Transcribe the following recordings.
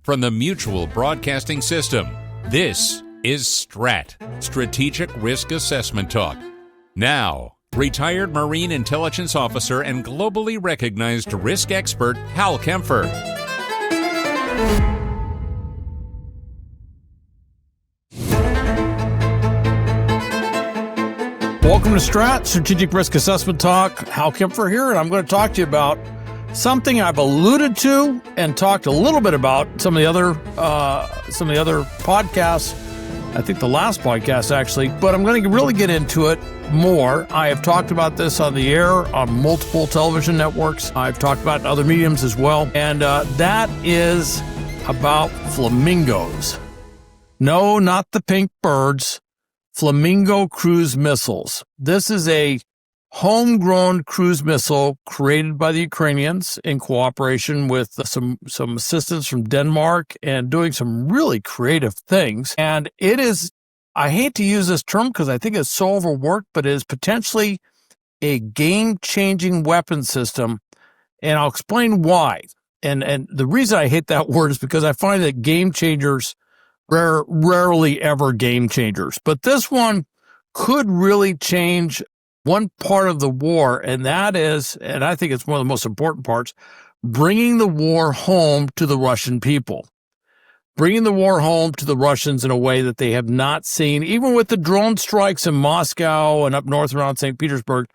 from the Mutual Broadcasting System. This is STRAT, Strategic Risk Assessment Talk. Now, retired Marine Intelligence Officer and globally recognized risk expert Hal Kempfer. Welcome to STRAT, Strategic Risk Assessment Talk. Hal Kempfer here, and I'm going to talk to you about something I've alluded to and talked a little bit about some of the other podcasts. I think the last podcast, actually, but I'm going to really get into it more. I have talked about this on the air on multiple television networks. I've talked about it in other mediums as well, and that is about flamingos. No, not the pink birds. Flamingo cruise missiles. This is a homegrown cruise missile created by the Ukrainians in cooperation with some assistance from Denmark and doing some really creative things. And it is, I hate to use this term because I think it's so overworked, but it is potentially a game-changing weapon system. And I'll explain why. And the reason I hate that word is because I find that game changers rarely ever game changers. But this one could really change one part of the war, and that is, and I think it's one of the most important parts, bringing the war home to the Russian people. Bringing the war home to the Russians in a way that they have not seen, even with the drone strikes in Moscow and up north around St. Petersburg,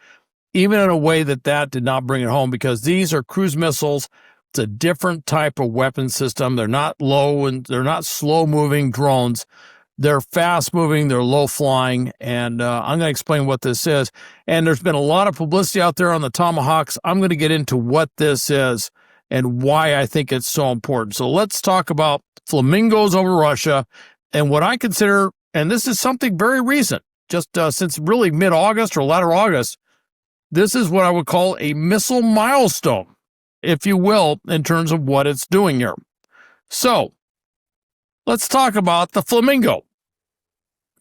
even in a way that did not bring it home, because these are cruise missiles. It's a different type of weapon system. They're not low and they're not slow moving drones. They're fast moving. They're low flying. And I'm going to explain what this is. And there's been a lot of publicity out there on the Tomahawks. I'm going to get into what this is and why I think it's so important. So let's talk about flamingos over Russia and what I consider, and this is something very recent, just since really mid-August or latter August, this is what I would call a missile milestone, if you will, in terms of what it's doing here. So let's talk about the Flamingo.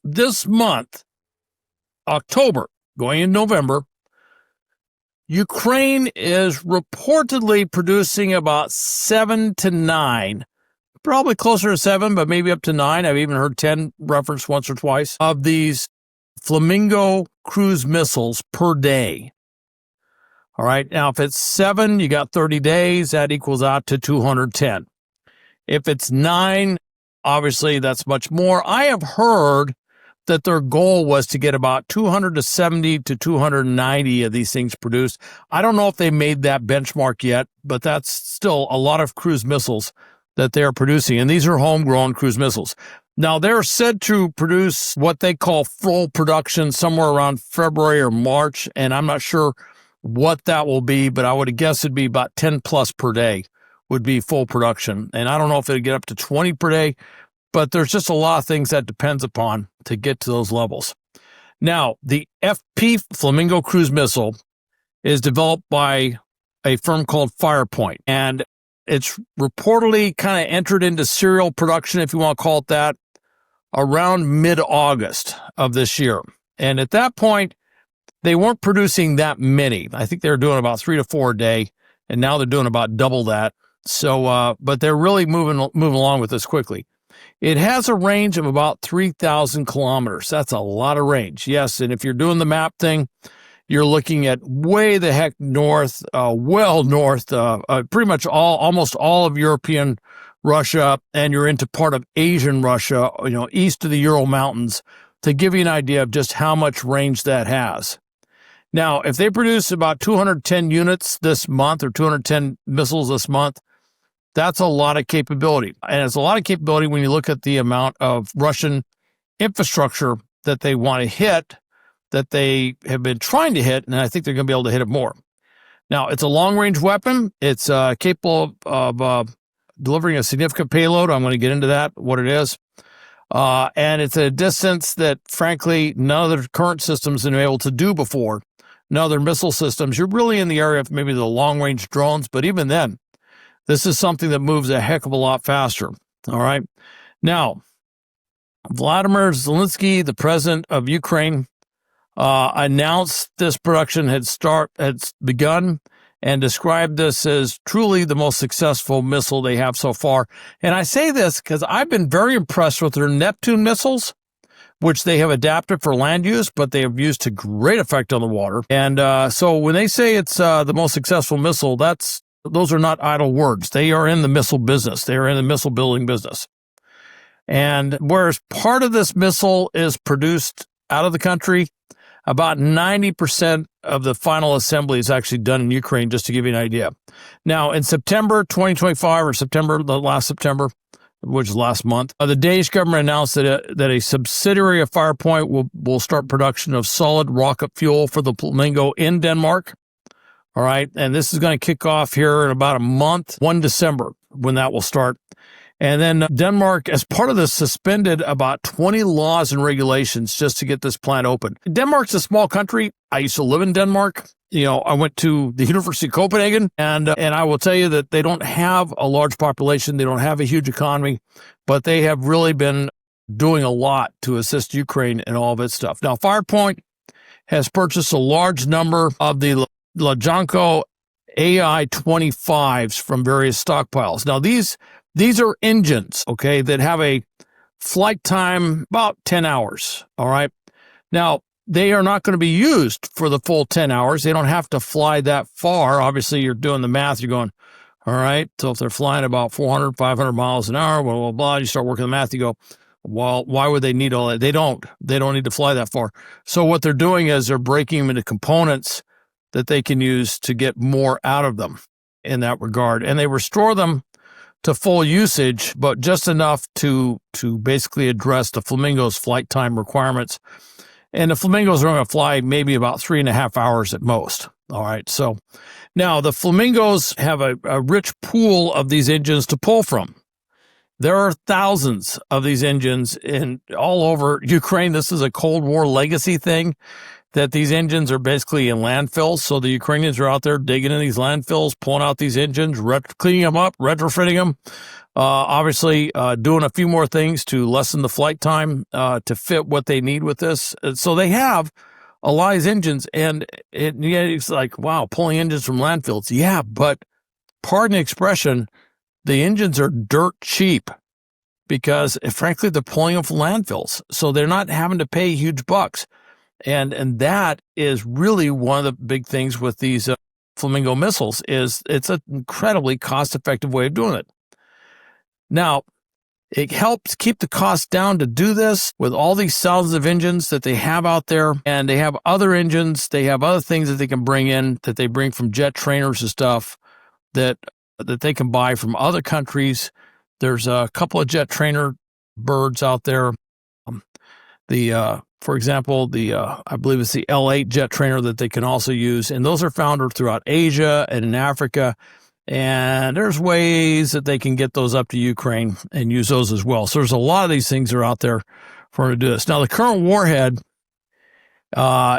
This month, October, going in November, Ukraine is reportedly producing about 7 to 9, probably closer to 7, but maybe up to 9. I've even heard 10 referenced once or twice, of these Flamingo cruise missiles per day. All right. Now, if it's 7, you got 30 days. That equals out to 210. If it's 9, obviously that's much more. I have heard that their goal was to get about 270 to 290 of these things produced. I don't know if they made that benchmark yet, but that's still a lot of cruise missiles that they're producing. And these are homegrown cruise missiles. Now, they're said to produce what they call full production somewhere around February or March. And I'm not sure what that will be, but I would guess it'd be about 10 plus per day would be full production. And I don't know if it'd get up to 20 per day, but there's just a lot of things that depends upon to get to those levels. Now, the FP Flamingo cruise missile is developed by a firm called Firepoint, and it's reportedly kind of entered into serial production, if you want to call it that, around mid-August of this year. And at that point, they weren't producing that many. I think they were doing about 3 to 4 a day, and now they're doing about double that. So, but they're really moving along with this quickly. It has a range of about 3,000 kilometers. That's a lot of range. Yes, and if you're doing the map thing, you're looking at way the heck north, well north, pretty much almost all of European Russia, and you're into part of Asian Russia, east of the Ural Mountains, to give you an idea of just how much range that has. Now, if they produce about 210 units this month or 210 missiles this month, that's a lot of capability. And it's a lot of capability when you look at the amount of Russian infrastructure that they want to hit, that they have been trying to hit, and I think they're going to be able to hit it more. Now, it's a long-range weapon. It's capable of delivering a significant payload. I'm going to get into that, what it is. And it's at a distance that, frankly, none of the current systems have been able to do before. None of their missile systems. You're really in the area of maybe the long-range drones, but even then, this is something that moves a heck of a lot faster. All right. Now, Vladimir Zelensky, the president of Ukraine, announced this production had begun, and described this as truly the most successful missile they have so far. And I say this because I've been very impressed with their Neptune missiles, which they have adapted for land use, but they have used to great effect on the water. And so when they say it's the most successful missile, those are not idle words. They are in the missile business. They are in the missile building business. And whereas part of this missile is produced out of the country, about 90% of the final assembly is actually done in Ukraine, just to give you an idea. Now, in September 2025, or last September, which is last month, the Danish government announced that a subsidiary of Firepoint will start production of solid rocket fuel for the Flamingo in Denmark. All right. And this is going to kick off here in about a month, 1 December, when that will start. And then Denmark, as part of this, suspended about 20 laws and regulations just to get this plant open. Denmark's a small country. I used to live in Denmark. I went to the University of Copenhagen, and I will tell you that they don't have a large population. They don't have a huge economy, but they have really been doing a lot to assist Ukraine in all of its stuff. Now, Firepoint has purchased a large number of the LtCol AI-25s from various stockpiles. Now, these are engines, okay, that have a flight time about 10 hours, all right? Now, they are not going to be used for the full 10 hours. They don't have to fly that far. Obviously, you're doing the math. You're going, all right, so if they're flying about 400, 500 miles an hour, blah, blah, blah, you start working the math, you go, well, why would they need all that? They don't need to fly that far. So what they're doing is they're breaking them into components that they can use to get more out of them in that regard. And they restore them to full usage, but just enough to basically address the Flamingo's flight time requirements. And the Flamingos are going to fly maybe about 3.5 hours at most. All right. So now the Flamingos have a rich pool of these engines to pull from. There are thousands of these engines all over Ukraine. This is a Cold War legacy thing, that these engines are basically in landfills. So the Ukrainians are out there digging in these landfills, pulling out these engines, cleaning them up, retrofitting them. Obviously, doing a few more things to lessen the flight time to fit what they need with this. So they have a lot of these engines, and it's like, wow, pulling engines from landfills. Yeah, but pardon the expression, the engines are dirt cheap because, frankly, they're pulling them from landfills. So they're not having to pay huge bucks. And that is really one of the big things with these Flamingo missiles is it's an incredibly cost-effective way of doing it. Now, it helps keep the cost down to do this with all these thousands of engines that they have out there, and they have other engines. They have other things that they can bring in, that they bring from jet trainers and stuff that they can buy from other countries. There's a couple of jet trainer birds out there. For example, I believe it's the L8 jet trainer that they can also use, and those are found throughout Asia and in Africa. And there's ways that they can get those up to Ukraine and use those as well. So there's a lot of these things that are out there for them to do this. Now, the current warhead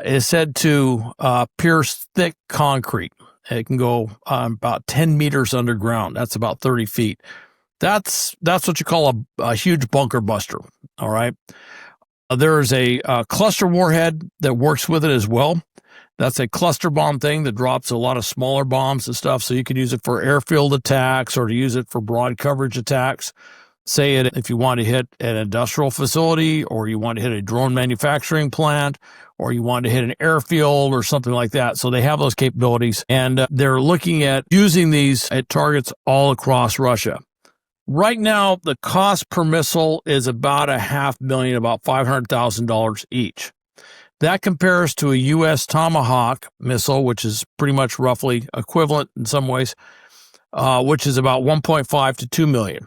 is said to pierce thick concrete. It can go about 10 meters underground. That's about 30 feet. That's what you call a huge bunker buster, all right? There is a cluster warhead that works with it as well. That's a cluster bomb thing that drops a lot of smaller bombs and stuff. So you can use it for airfield attacks or to use it for broad coverage attacks. Say it if you want to hit an industrial facility, or you want to hit a drone manufacturing plant, or you want to hit an airfield or something like that. So they have those capabilities, and they're looking at using these at targets all across Russia. Right now, the cost per missile is about $500,000, about $500,000 each. That compares to a U.S. Tomahawk missile, which is pretty much roughly equivalent in some ways, which is about $1.5 to $2 million.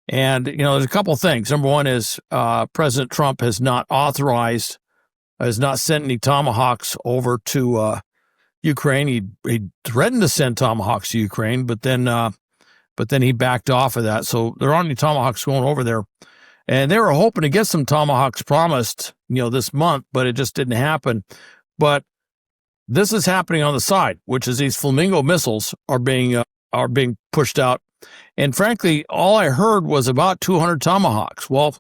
And, there's a couple of things. Number one is President Trump has not sent any Tomahawks over to Ukraine. He threatened to send Tomahawks to Ukraine, but then he backed off of that. So there aren't any Tomahawks going over there. And they were hoping to get some Tomahawks promised, this month, but it just didn't happen. But this is happening on the side, which is these Flamingo missiles are being pushed out. And frankly, all I heard was about 200 Tomahawks. Well,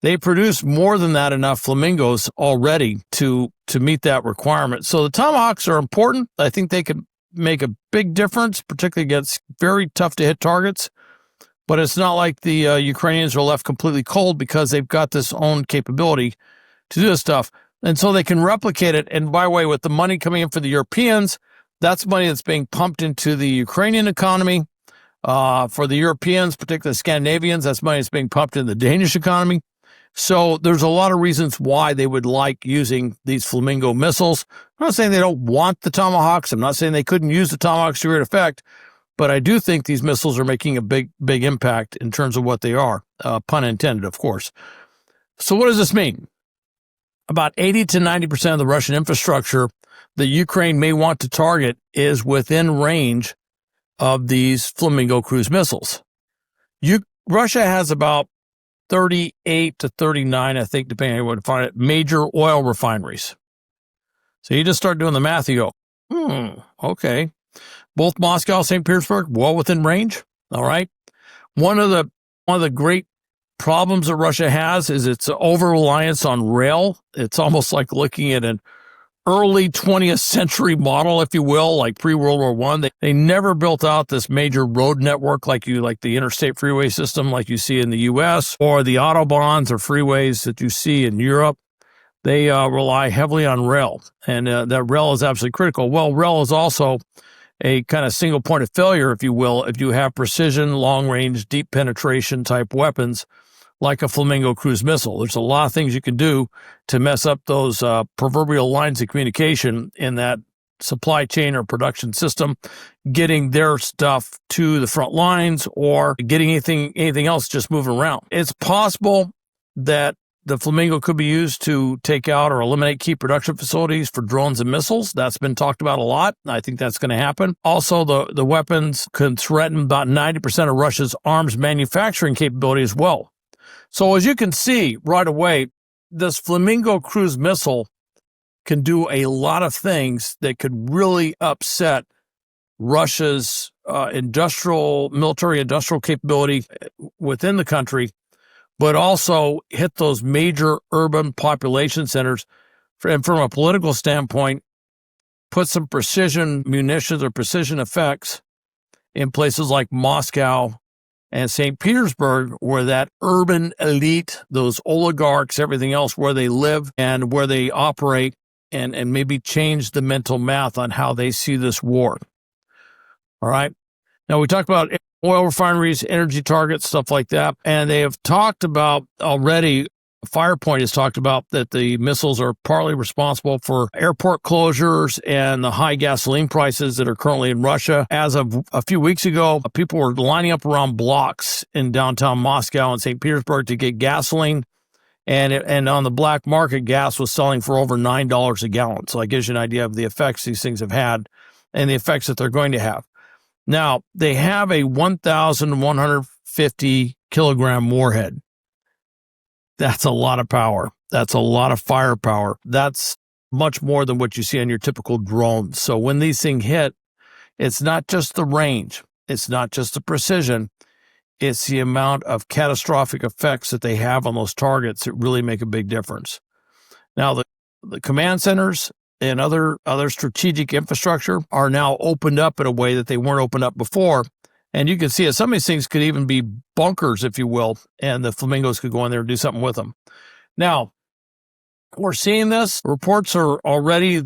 they produce more than that, enough Flamingos already to meet that requirement. So the Tomahawks are important. I think they could make a big difference, particularly against very tough to hit targets. But it's not like the Ukrainians are left completely cold, because they've got this own capability to do this stuff. And so they can replicate it. And by the way, with the money coming in for the Europeans, that's money that's being pumped into the Ukrainian economy. For the Europeans, particularly the Scandinavians, that's money that's being pumped in the Danish economy. So there's a lot of reasons why they would like using these Flamingo missiles. I'm not saying they don't want the Tomahawks. I'm not saying they couldn't use the Tomahawks to great effect. But I do think these missiles are making a big impact in terms of what they are, pun intended, of course. So what does this mean? About 80 to 90% of the Russian infrastructure that Ukraine may want to target is within range of these Flamingo cruise missiles. Russia has about 38 to 39, I think, depending on what you find it, major oil refineries. So you just start doing the math, you go, okay. Both Moscow, St. Petersburg, well within range. All right. One of the great problems that Russia has is its over-reliance on rail. It's almost like looking at an early 20th century model, if you will, like pre-World War I. They never built out this major road network like the interstate freeway system like you see in the U.S. or the autobahns or freeways that you see in Europe. They rely heavily on rail, and that rail is absolutely critical. Well, rail is also a kind of single point of failure, if you will, if you have precision, long-range, deep penetration type weapons like a Flamingo cruise missile. There's a lot of things you can do to mess up those proverbial lines of communication in that supply chain or production system, getting their stuff to the front lines or getting anything else just moving around. It's possible that the Flamingo could be used to take out or eliminate key production facilities for drones and missiles. That's been talked about a lot. I think that's going to happen. Also, the weapons can threaten about 90% of Russia's arms manufacturing capability as well. So as you can see right away, this Flamingo cruise missile can do a lot of things that could really upset Russia's military industrial capability within the country, but also hit those major urban population centers. And from a political standpoint, put some precision munitions or precision effects in places like Moscow and St. Petersburg, where that urban elite, those oligarchs, everything else, where they live and where they operate, and maybe change the mental math on how they see this war. All right. Now, we talked about oil refineries, energy targets, stuff like that. And they have talked about already, Firepoint has talked about that the missiles are partly responsible for airport closures and the high gasoline prices that are currently in Russia. As of a few weeks ago, people were lining up around blocks in downtown Moscow and St. Petersburg to get gasoline. And on the black market, gas was selling for over $9 a gallon. So that gives you an idea of the effects these things have had and the effects that they're going to have. Now, they have a 1,150 kilogram warhead. That's a lot of power. That's a lot of firepower. That's much more than what you see on your typical drone. So when these things hit, it's not just the range. It's not just the precision. It's the amount of catastrophic effects that they have on those targets that really make a big difference. Now, the command centers and other strategic infrastructure are now opened up in a way that they weren't opened up before. And you can see that some of these things could even be bunkers, if you will, and the Flamingos could go in there and do something with them. Now, we're seeing this. Reports are already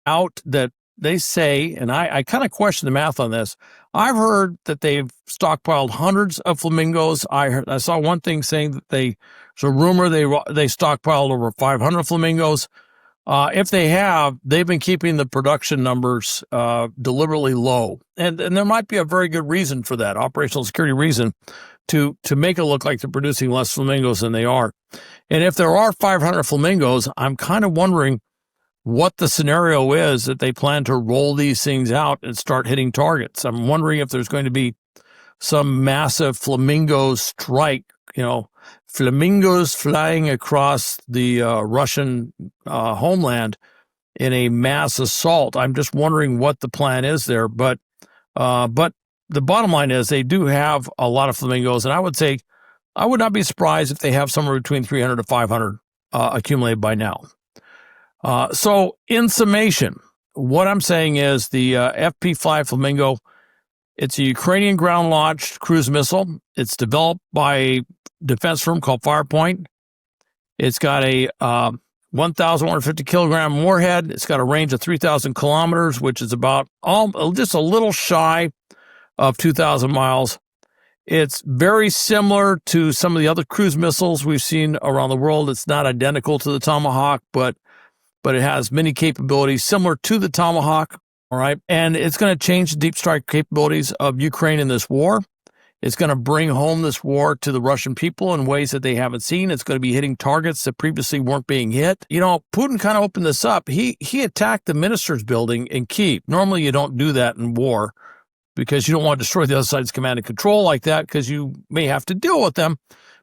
out that they say, and I kind of question the math on this. I've heard that they've stockpiled hundreds of Flamingos. I saw one thing saying that there's a rumor they stockpiled over 500 Flamingos. If they have, they've been keeping the production numbers deliberately low. And there might be a very good reason for that, operational security reason, to make it look like they're producing less Flamingos than they are. And if there are 500 Flamingos, I'm kind of wondering what the scenario is that they plan to roll these things out and start hitting targets. I'm wondering if there's going to be some massive Flamingo strike, Flamingos flying across the Russian homeland in a mass assault. I'm just wondering what the plan is there. But the bottom line is they do have a lot of Flamingos, and I would say I would not be surprised if they have somewhere between 300 to 500 accumulated by now. So in summation, what I'm saying is the FP5 Flamingo, it's a Ukrainian ground-launched cruise missile. It's developed by a defense firm called Firepoint. It's got a 1,150 kilogram warhead. It's got a range of 3,000 kilometers, which is about just a little shy of 2,000 miles. It's very similar to some of the other cruise missiles we've seen around the world. It's not identical to the Tomahawk, but it has many capabilities similar to the Tomahawk, all right? And it's going to change the deep strike capabilities of Ukraine in this war. It's going to bring home this war to the Russian people in ways that they haven't seen. It's going to be hitting targets that previously weren't being hit. You know, Putin kind of opened this up. He attacked the minister's building in Kyiv. Normally, you don't do that in war because you don't want to destroy the other side's command and control like that because you may have to deal with them.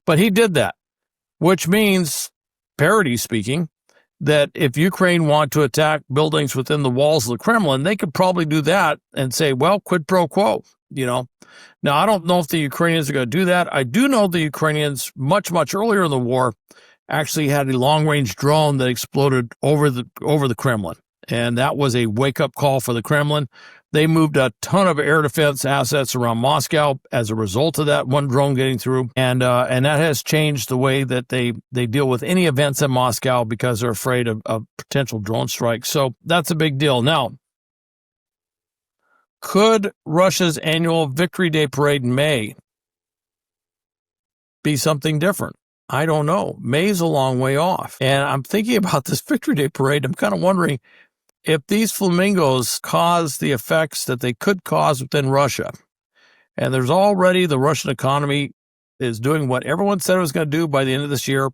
But he did that, which means, parody speaking, that if Ukraine want to attack buildings within the walls of the Kremlin, they could probably do that and say, well, quid pro quo, you know. Now, I don't know if the Ukrainians are going to do that. I do know the Ukrainians, much, much earlier in the war, actually had a long-range drone that exploded over the Kremlin. And that was a wake-up call for the Kremlin. They moved a ton of air defense assets around Moscow as a result of that one drone getting through. And that has changed the way that they deal with any events in Moscow because they're afraid of potential drone strikes. So that's a big deal. Now, could Russia's annual Victory Day parade in May be something different? I don't know. May's a long way off. And I'm thinking about this Victory Day parade. I'm kind of wondering if these flamingos cause the effects that they could cause within Russia. And there's already the Russian economy is doing what everyone said it was going to do by the end of this year,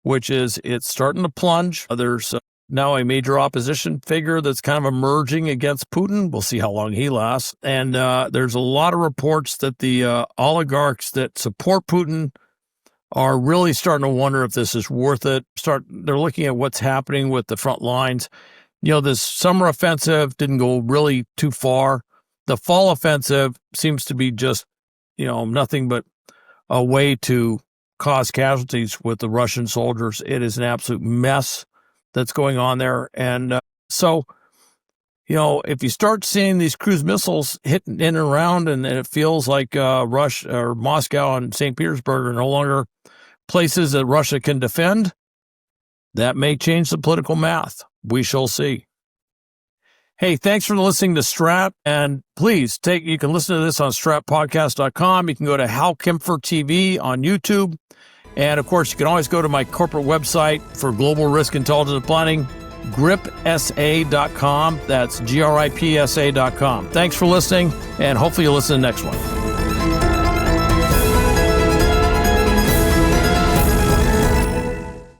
which is it's starting to plunge. There's now a major opposition figure that's kind of emerging against Putin. We'll see how long he lasts. And there's a lot of reports that the oligarchs that support Putin are really starting to wonder if this is worth it. They're looking at what's happening with the front lines. You know, this summer offensive didn't go really too far. The fall offensive seems to be just, you know, nothing but a way to cause casualties with the Russian soldiers. It is an absolute mess that's going on there. And so, you know, if you start seeing these cruise missiles hitting in and around and it feels like Russia or Moscow and St. Petersburg are no longer places that Russia can defend, that may change the political math. We shall see. Hey, thanks for listening to STRAT. And please you can listen to this on stratpodcast.com. You can go to Hal Kempfer TV on YouTube. And of course, you can always go to my corporate website for global risk intelligence planning, gripsa.com. That's gripsa.com. Thanks for listening, and hopefully you'll listen to the next one.